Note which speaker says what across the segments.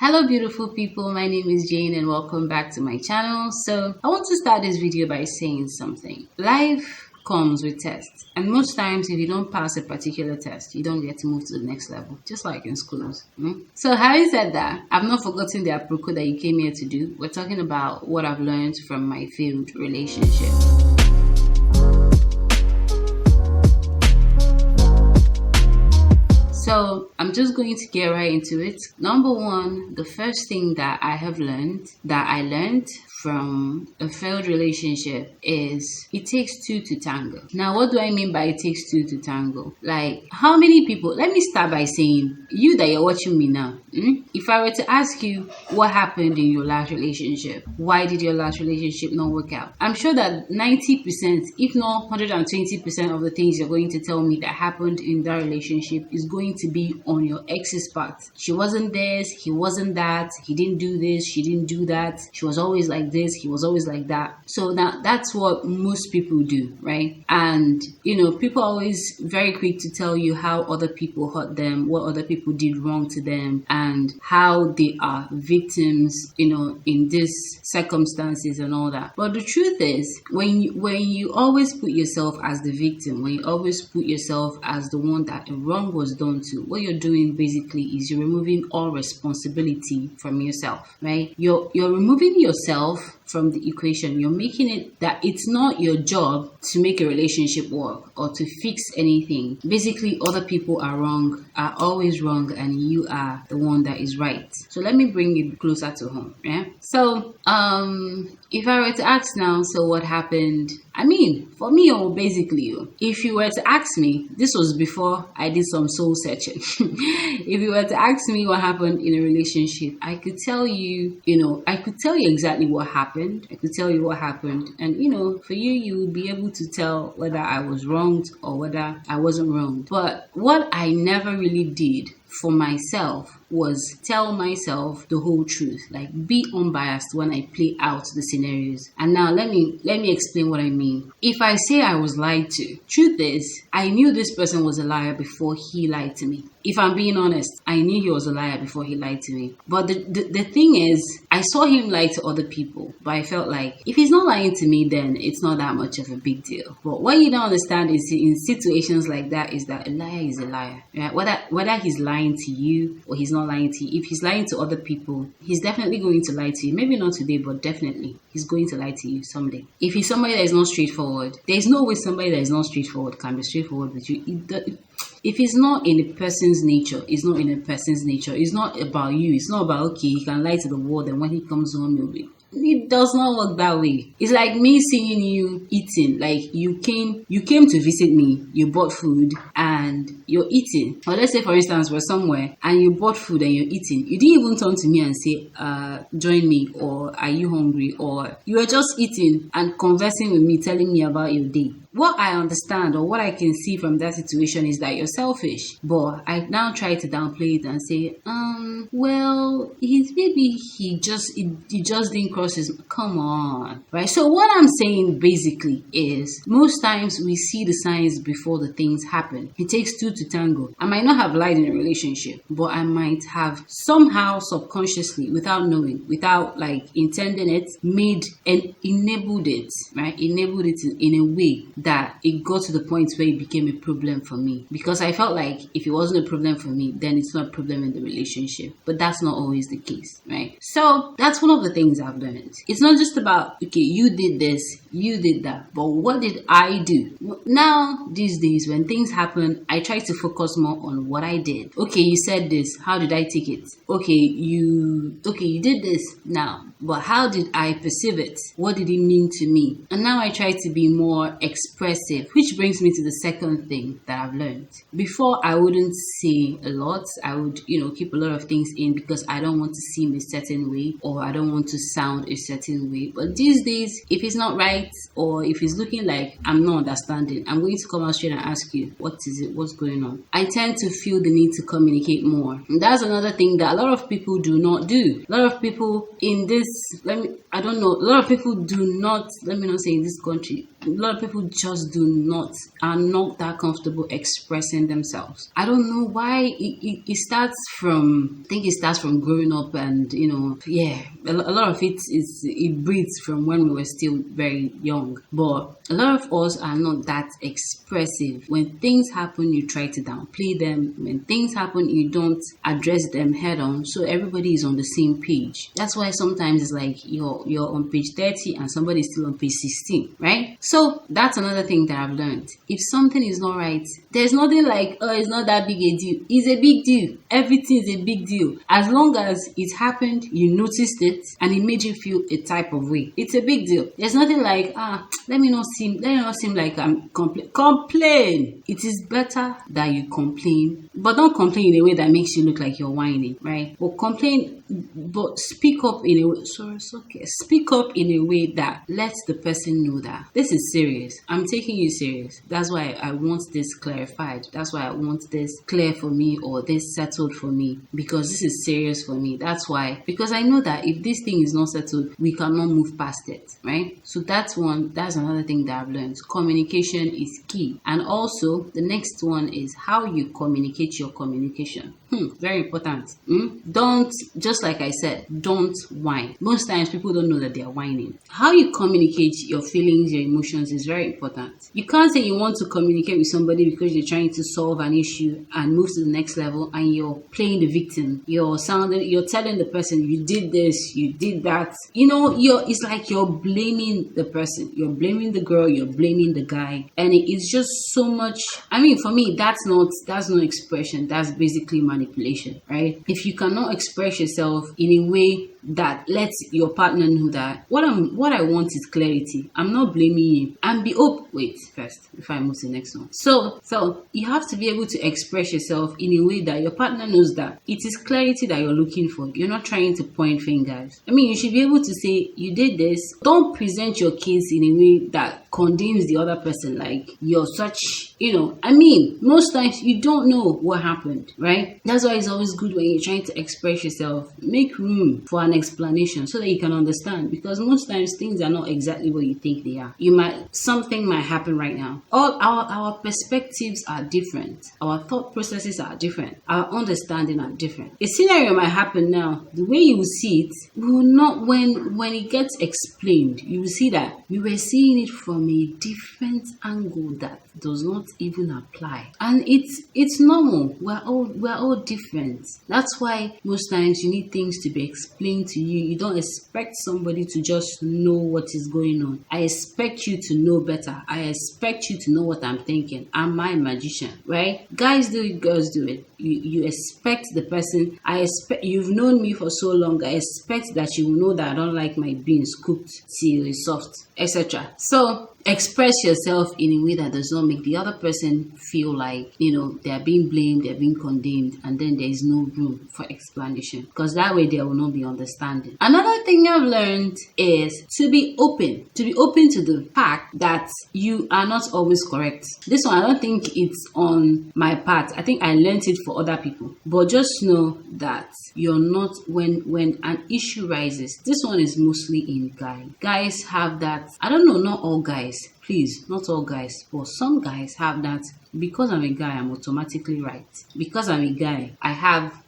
Speaker 1: Hello beautiful people, my name is Jane and welcome back to my channel. So I want to start this video by saying something. Life comes with tests, and most times if you don't pass a particular test, you don't get to move to the next level, just like in schools. So having said that, I've not forgotten the apropos that you came here to do. We're talking about what I've learned from my failed relationship. So I'm just going to get right into it. Number one, the first thing that I learned from a failed relationship is it takes two to tango. Now, what do I mean by it takes two to tango? Like, how many people, let me start by saying, you that you're watching me now, if I were to ask you what happened in your last relationship, why did your last relationship not work out? I'm sure that 90%, if not 120% of the things you're going to tell me that happened in that relationship is going to be on your ex's part. She wasn't this, he wasn't that, he didn't do this, she didn't do that, she was always like this, he was always like that. So now that's what most people do, right? And people are always very quick to tell you how other people hurt them, what other people did wrong to them, and how they are victims, in these circumstances and all that. But the truth is, when you always put yourself as the victim, when you always put yourself as the one that the wrong was done to, what you're doing basically is you're removing all responsibility from yourself, right? You're removing yourself from the equation. You're making it that it's not your job to make a relationship work or to fix anything. Basically, other people are wrong, are always wrong, and you are the one that is right. So let me bring it closer to home. Yeah. So if I were to ask now, so what happened? I mean, for me, if you were to ask me, this was before I did some soul searching. If you were to ask me what happened in a relationship, I could tell you, exactly what happened. I could tell you what happened. And, for you would be able to tell whether I was wronged or whether I wasn't wronged. But what I never really did for myself was tell myself the whole truth, like be unbiased when I play out the scenarios. And now let me explain what I mean. If I say I was lied to, truth is I knew this person was a liar before he lied to me. If I'm being honest, I knew he was a liar before he lied to me. But the thing is, I saw him lie to other people, but I felt like if he's not lying to me, then it's not that much of a big deal. But what you don't understand is in situations like that is that a liar is a liar, right? Whether he's lying to you or he's not lying to you, if he's lying to other people, he's definitely going to lie to you. Maybe not today, but definitely he's going to lie to you someday. If he's somebody that is not straightforward, there's no way somebody that is not straightforward can be straightforward with you. If it's not in a person's nature, it's not in a person's nature. It's not about you. It's not about, okay, he can lie to the world and when he comes home, it does not work that way. It's like me seeing you eating. Like you came to visit me, you bought food and you're eating. Or let's say for instance we're somewhere and you bought food and you're eating. You didn't even turn to me and say, join me, or are you hungry? Or you were just eating and conversing with me, telling me about your day. What I understand or what I can see from that situation is that you're selfish. But I now try to downplay it and say, well, he just didn't cross his, come on, right? So what I'm saying basically is most times we see the signs before the things happen. It takes two to tango. I might not have lied in a relationship, but I might have somehow subconsciously, without knowing, without like intending it, made and enabled it, right? Enabled it in a way that it got to the point where it became a problem for me, because I felt like if it wasn't a problem for me, then it's not a problem in the relationship. But that's not always the case, right? So that's one of the things I've learned. It's not just about, okay, you did this, you did that, but what did I do? Now, these days, when things happen, I try to focus more on what I did. Okay, you said this, how did I take it? Okay, you did this now, but how did I perceive it? What did it mean to me? And now I try to be more expressive, which brings me to the second thing that I've learned. Before, I wouldn't say a lot. I would, keep a lot of things in because I don't want to seem a certain way or I don't want to sound a certain way. But these days, if it's not right or if it's looking like I'm not understanding, I'm going to come out straight and ask you, what is it? What's going on? I tend to feel the need to communicate more. And that's another thing that a lot of people do not do. A lot of people in this, a lot of people do not, let me not say in this country, a lot of people just are not that comfortable expressing themselves. I don't know why. It starts from, I think it starts from growing up, and a lot of it breeds from when we were still very young. But a lot of us are not that expressive. When things happen, you try to downplay them. When things happen, you don't address them head on, so everybody is on the same page. That's why sometimes it's like you're on page 30 and somebody's still on page 16, right? So that's another thing that I've learned. If something is not right, there's nothing like, oh, it's not that big a deal. It's a big deal. Everything is a big deal. As long as it happened, you noticed it, and it made you feel a type of way, it's a big deal. There's nothing like, let me not seem like I'm complain. It is better that you complain, but don't complain in a way that makes you look like you're whining, right? But speak up in a way. Sorry, it's okay. Speak up in a way that lets the person know that this is serious. I'm taking you serious. That's why I want this clarified. That's why I want this clear for me, or this settled for me, because this is serious for me. That's why, because I know that if this thing is not settled, we cannot move past it, right? So that's another thing that I've learned. Communication is key. And also the next one is how you communicate your communication. Very important. Don't, just like I said, don't whine. Most times people don't know that they are whining. How you communicate your feelings, your emotions is very important. You can't say you want to communicate with somebody because you're trying to solve an issue and move to the next level, and you're playing the victim. You're telling the person, you did this, you did that. It's like you're blaming the person. You're blaming the girl, you're blaming the guy. And it's just so much. I mean, for me, that's not expression. That's basically manipulation, right? If you cannot express yourself in a way that lets your partner know that what I want is clarity. I'm not blaming you. And be open. Wait, first, before I move to the next one. So you have to be able to express yourself in a way that your partner knows that it is clarity that you're looking for. You're not trying to point fingers. I mean, you should be able to say, you did this. Don't present your case in a way that condemns the other person, like you're such, most times you don't know what happened, right? That's why it's always good when you're trying to express yourself, make room for an explanation so that you can understand, because most times things are not exactly what you think they are. Something might happen right now. All our perspectives are different. Our thought processes are different. Our understanding are different. A scenario might happen now. The way you will see it will not, when it gets explained, you will see that we were seeing it from a different angle that does not even apply. And it's normal. We're all different. That's why most times you need things to be explained to you. You don't expect somebody to just know what is going on. I expect you to know better. I expect you to know what I'm thinking. I'm my magician, right? Guys do it, girls do it. You expect the person. You've known me for so long. I expect that you will know that I don't like my beans cooked till it's soft, etc. So express yourself in a way that does not make the other person feel like, they are being blamed, they're being condemned, and then there is no room for explanation, because that way there will not be understanding. Another thing I've learned is to be open to the fact that you are not always correct. This one, I don't think it's on my part. I think I learned it for other people. But just know that you're not, when an issue rises, this one is mostly in guys. Guys have that, I don't know, not all guys. Please, not all guys, but some guys have that. Because I'm a guy, I'm automatically right. Because I'm a guy, I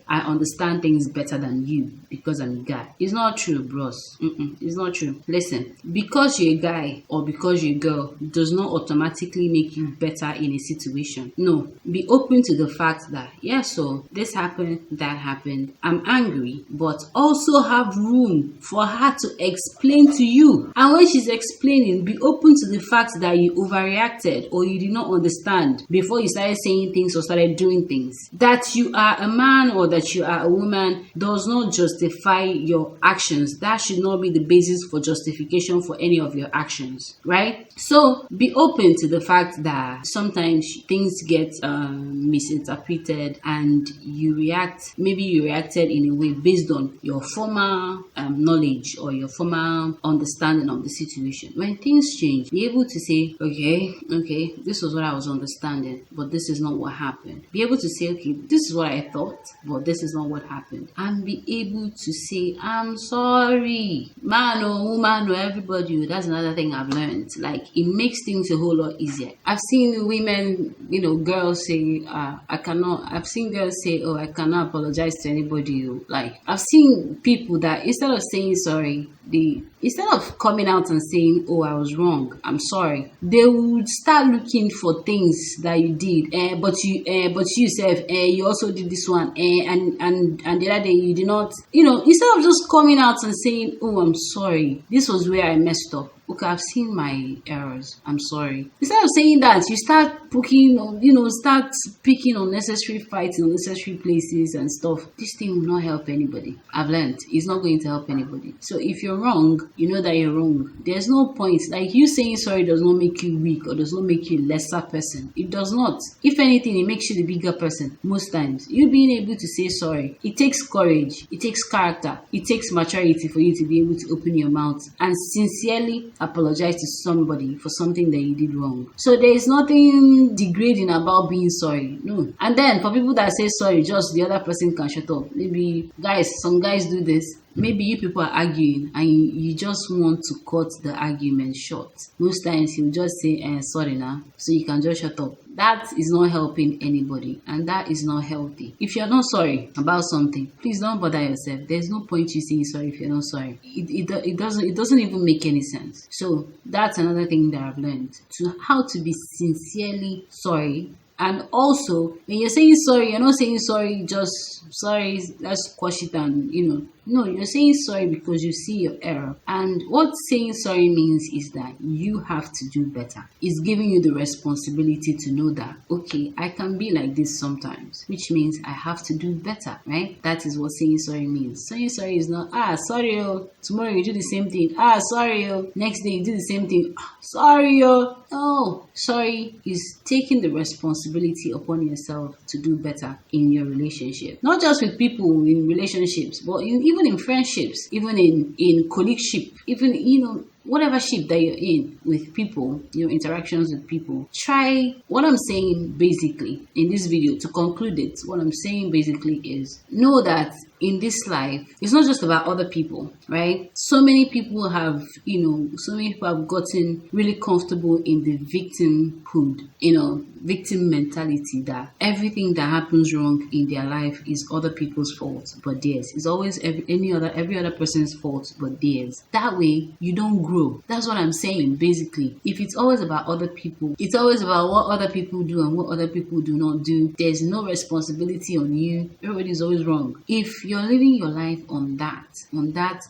Speaker 1: understand things better than you because I'm a guy. It's not true, bros. It's not true. Listen, because you're a guy or because you're a girl does not automatically make you better in a situation. No, be open to the fact that, so this happened, that happened. I'm angry, but also have room for her to explain to you. And when she's explaining, be open to the fact that you overreacted or you did not understand before you started saying things or started doing things. That you are a man or that you are a woman does not justify your actions. That should not be the basis for justification for any of your actions, right? So be open to the fact that sometimes things get misinterpreted and you reacted in a way based on your former knowledge or your former understanding of the situation. When things change, be able to say, okay, this was what I was understanding. understanding, but this is not what happened. Be able to say, okay, this is what I thought, but this is not what happened. And be able to say, I'm sorry. Man or woman or everybody, that's another thing I've learned. Like, it makes things a whole lot easier. I've seen women, girls say, I've seen girls say, oh, I cannot apologize to anybody. Like, I've seen people that instead of saying sorry, instead of coming out and saying, oh, I was wrong, I'm sorry, they would start looking for things that you did, but you said, you also did this one, and the other day you did not, instead of just coming out and saying, oh, I'm sorry, this was where I messed up. Okay, I've seen my errors, I'm sorry. Instead of saying that, you start picking unnecessary fights in unnecessary places and stuff. This thing will not help anybody. I've learned it's not going to help anybody. So if you're wrong, you know that you're wrong. There's no point. Like, you saying sorry does not make you weak or does not make you a lesser person. It does not. If anything, it makes you the bigger person. Most times, you being able to say sorry, it takes courage, it takes character, it takes maturity for you to be able to open your mouth and sincerely apologize to somebody for something that you did wrong. So there is nothing degrading about being sorry. No. And then for people that say sorry, just the other person can shut up. Maybe some guys do this. Maybe you people are arguing and you just want to cut the argument short. Most times you just say, sorry now, so you can just shut up. That is not helping anybody, and that is not healthy. If you're not sorry about something, please don't bother yourself. There's no point you saying sorry if you're not sorry. It doesn't even make any sense. So that's another thing that I've learned, how to be sincerely sorry. And also, when you're saying sorry, you're not saying sorry just sorry, let's quash it and no, you're saying sorry because you see your error. And what saying sorry means is that you have to do better. It's giving you the responsibility to know that, okay, I can be like this sometimes, which means I have to do better, right? That is what saying sorry means. Saying sorry is not, sorry, tomorrow you do the same thing. Sorry, next day you do the same thing. Sorry, No, sorry is taking the responsibility upon yourself to do better in your relationship. Not just with people in relationships, but even in friendships, even in colleagueship, even, whatever ship that you're in with people, your interactions with people. Try, what I'm saying basically in this video, to conclude it, what I'm saying basically is, know that in this life, it's not just about other people, right? So many people have gotten really comfortable in the victimhood, victim mentality, that everything that happens wrong in their life is other people's fault but theirs. It's always every other person's fault but theirs. That way, you don't grow. That's what I'm saying, basically. If it's always about other people, it's always about what other people do and what other people do not do. There's no responsibility on you. Everybody's always wrong. If you're living your life on that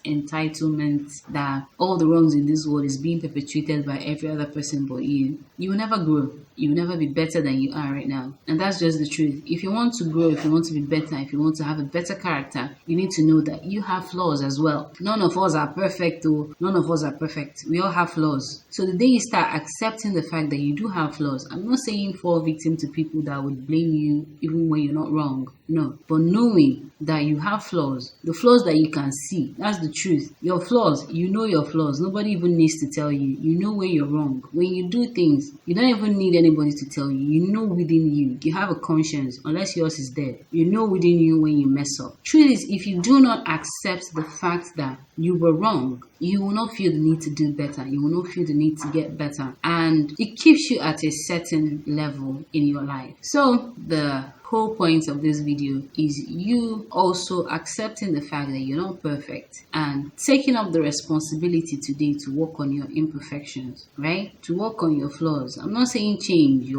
Speaker 1: entitlement that all the wrongs in this world is being perpetuated by every other person but you will never grow. You will never be better than you are right now. And that's just the truth. If you want to grow, if you want to be better, if you want to have a better character, you need to know that you have flaws as well. None of us are perfect, though. None of us are perfect. We all have flaws. So the day you start accepting the fact that you do have flaws, I'm not saying fall victim to people that would blame you even when you're not wrong. No. But knowing that you have flaws, the flaws that you can see, that's the truth. Your flaws, you know your flaws. Nobody even needs to tell you. You know where you're wrong. When you do things, you don't even need anybody to tell you. You know within you. You have a conscience, unless yours is dead. You know within you when you mess up. Truth is, if you do not accept the fact that you were wrong, you will not feel the need to do better. You will not feel the need to get better. And it keeps you at a certain level in your life. So the whole point of this video is you also accepting the fact that you're not perfect and taking up the responsibility today to work on your imperfections, right? To work on your flaws. I'm not saying change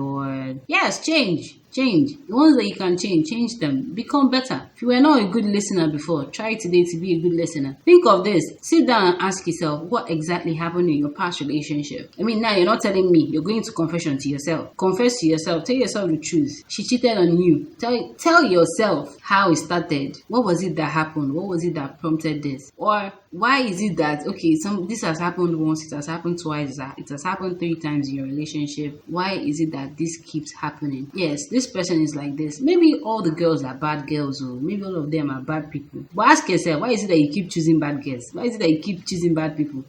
Speaker 1: change. The ones that you can change them. Become better. If you were not a good listener before, try today to be a good listener. Think of this. Sit down and ask yourself what exactly happened in your past relationship. I mean, now you're not telling me. You're going to confession to yourself. Confess to yourself. Tell yourself the truth. She cheated on you. you. Tell yourself how it started. What was it that happened? What was it that prompted this? Or why is it that, okay, this has happened once, it has happened twice, it has happened 3 times in your relationship. Why is it that this keeps happening? Yes, this person is like this. Maybe all the girls are bad girls, or maybe all of them are bad people. But ask yourself, why is it that you keep choosing bad girls? Why is it that you keep choosing bad people?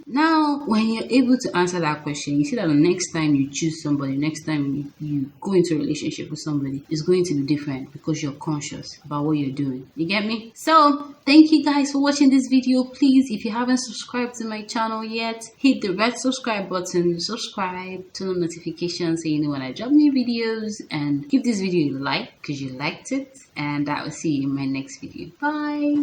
Speaker 1: Now, when you're able to answer that question, you see that the next time you choose somebody, next time you go into a relationship with somebody, it's going to be different because you're conscious about what you're doing. You get me? So, thank you guys for watching this video. Please, if you haven't subscribed to my channel yet, hit the red subscribe button, subscribe, turn on notifications so you know when I drop new videos, and give this video a like because you liked it, and I will see you in my next video. Bye.